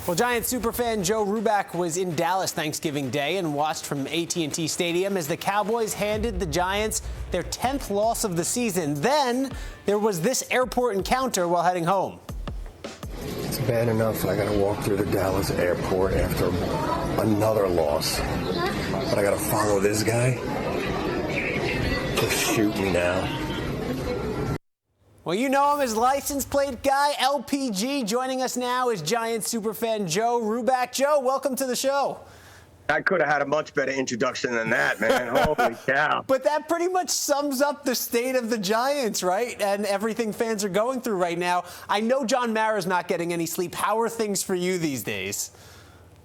Well, Giants superfan Joe Ruback was in Dallas Thanksgiving Day and watched from AT&T Stadium as the Cowboys handed the Giants their 10th loss of the season. Then there was this airport encounter while heading home. It's bad enough I got to walk through the Dallas airport after another loss. But I got to follow this guy? He'll shoot me now. Well, you know him as license plate guy, LPG. Joining us now is Giants superfan Joe Ruback. Joe, welcome to the show. I could have had a much better introduction than that, man. Holy cow. But that pretty much sums up the state of the Giants, right? And everything fans are going through right now. I know John Mara's not getting any sleep. How are things for you these days?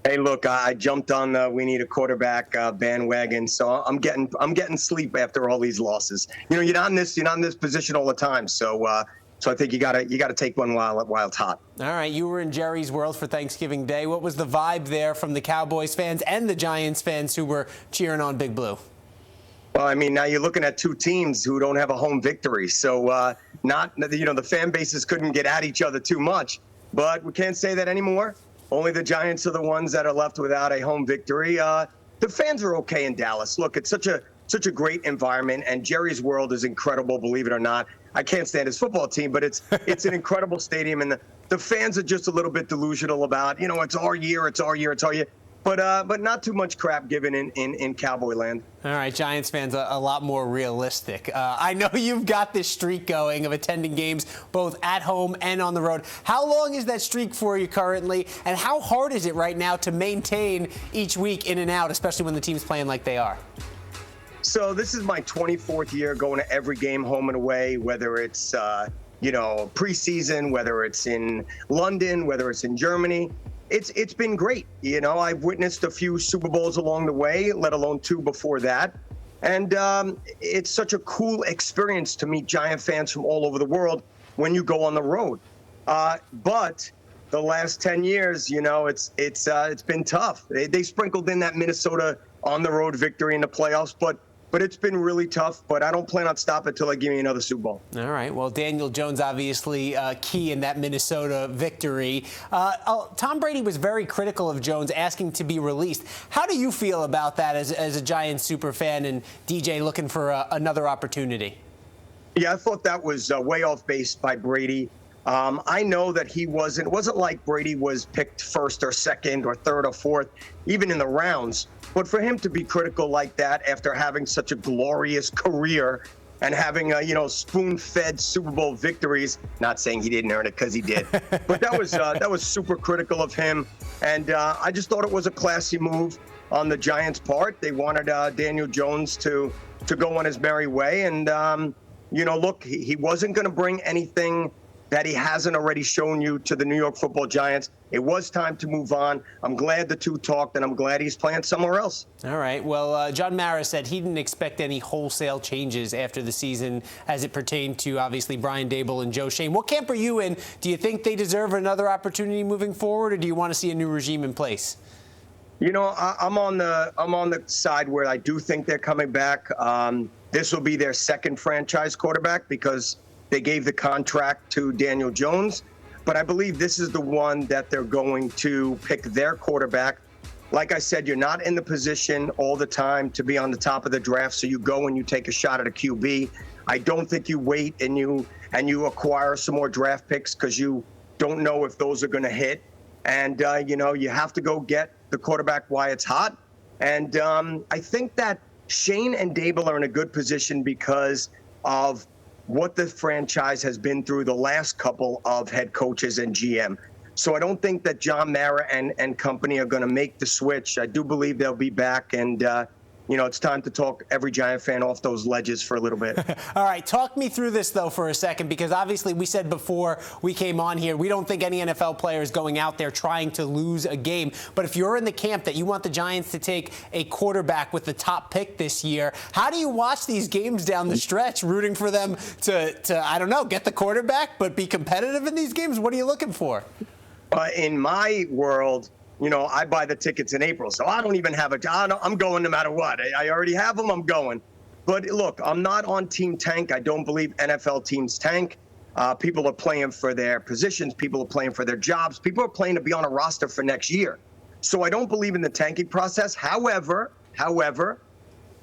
Hey, look, I jumped on the we need a quarterback bandwagon, so I'm getting sleep after all these losses. You know, you're not in this position all the time, so I think you gotta take one while it's hot. All right, you were in Jerry's World for Thanksgiving Day. What was the vibe there from the Cowboys fans and the Giants fans who were cheering on Big Blue? Well, I mean, now you're looking at two teams who don't have a home victory, so the fan bases couldn't get at each other too much, but we can't say that anymore. Only the Giants are the ones that are left without a home victory. The fans are okay in Dallas. Look, it's such a great environment, and Jerry's World is incredible, believe it or not. I can't stand his football team, but it's an incredible stadium, and the fans are just a little bit delusional about, it's our year, it's our year, it's our year. But not too much crap given in Cowboy land. All right, Giants fans a lot more realistic. I know you've got this streak going of attending games both at home and on the road. How long is that streak for you currently, and how hard is it right now to maintain each week in and out, especially when the team's playing like they are? So this is my 24th year going to every game home and away, whether it's preseason, whether it's in London, whether it's in Germany. It's been great. I've witnessed a few Super Bowls along the way, let alone two before that. And it's such a cool experience to meet Giant fans from all over the world when you go on the road. But the last 10 years, it's been tough. They sprinkled in that Minnesota on the road victory in the playoffs, but it's been really tough, but I don't plan on stopping until they give me another Super Bowl. All right. Well, Daniel Jones obviously key in that Minnesota victory. Tom Brady was very critical of Jones, asking to be released. How do you feel about that as a Giants super fan and DJ looking for another opportunity? Yeah, I thought that was way off base by Brady. I know that it wasn't like Brady was picked first or second or third or fourth, even in the rounds. But for him to be critical like that after having such a glorious career and having spoon-fed Super Bowl victories, not saying he didn't earn it because he did, but that was super critical of him. And I just thought it was a classy move on the Giants' part. They wanted Daniel Jones to go on his merry way. And, look, he wasn't going to bring anything that he hasn't already shown you to the New York Football Giants. It was time to move on. I'm glad the two talked, and I'm glad he's playing somewhere else. All right. Well, John Mara said he didn't expect any wholesale changes after the season as it pertained to, obviously, Brian Daboll and Joe Schoen. What camp are you in? Do you think they deserve another opportunity moving forward, or do you want to see a new regime in place? I'm on the side where I do think they're coming back. This will be their second franchise quarterback because they gave the contract to Daniel Jones, but I believe this is the one that they're going to pick their quarterback. Like I said, you're not in the position all the time to be on the top of the draft, so you go and you take a shot at a QB. I don't think you wait and you acquire some more draft picks because you don't know if those are going to hit. And, you have to go get the quarterback while it's hot. And I think that Schoen and Daboll are in a good position because of what the franchise has been through the last couple of head coaches and GM. So I don't think that John Mara and company are going to make the switch. I do believe they'll be back, and it's time to talk every Giant fan off those ledges for a little bit. All right, talk me through this, though, for a second, because obviously we said before we came on here, we don't think any NFL player is going out there trying to lose a game. But if you're in the camp that you want the Giants to take a quarterback with the top pick this year, how do you watch these games down the stretch, rooting for them to I don't know, get the quarterback, but be competitive in these games? What are you looking for? In my world, I buy the tickets in April, so I don't even have I'm going no matter what. I already have them, I'm going. But look, I'm not on Team Tank. I don't believe NFL teams tank. People are playing for their positions. People are playing for their jobs. People are playing to be on a roster for next year. So I don't believe in the tanking process. However,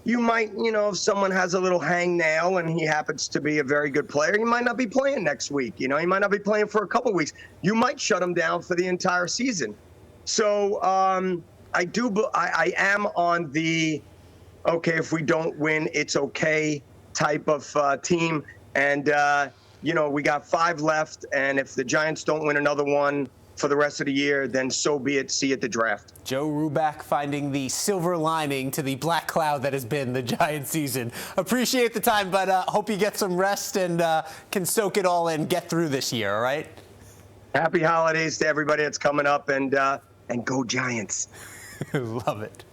you might, if someone has a little hangnail and he happens to be a very good player, he might not be playing next week. He might not be playing for a couple weeks. You might shut him down for the entire season. So I am on the, okay, if we don't win, it's okay type of team. And, we got 5 left. And if the Giants don't win another one for the rest of the year, then so be it. See you at the draft. Joe Ruback finding the silver lining to the black cloud that has been the Giants season. Appreciate the time, but hope you get some rest and can soak it all in, get through this year, all right? Happy holidays to everybody that's coming up, and go Giants. Love it.